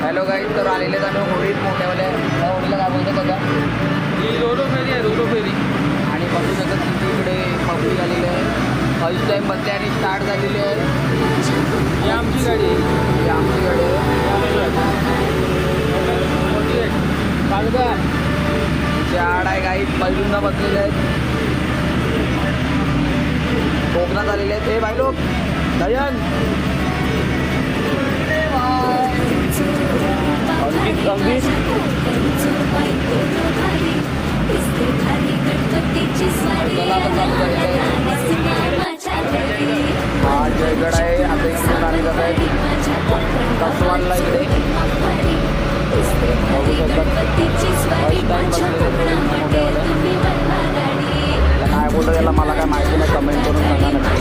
Hello guys, तर आलेले आम्ही होळीत मोठ्यावाल्या त्या होळीला काय बोलतो बघा, ही रोलो फेरी आहे, रोलो फेरी. आणि बघू शकत तुमच्या इकडे पब्लिक आलेली आहे. फर्स्ट टाईम बसले आणि स्टार्ट झालेली आहे. ही आमची गाडी आहे. ही आमची गाडी आहे. आड आहे गाईज, पहिल्यांदा बसलेले आहेत. कोकणात आलेले आहेत. हे भाई लोक दयन अंकित अंकित हा जयगड आहे. आता इकडून गाणी जात आहे कसवानला इकडे बघू शकतात. फर्स्ट टाईम बसलेले मोठ्यावाल्या. काय बोलतो याला मला काय माहिती नाही, कमेंट करून सांगा नक्की.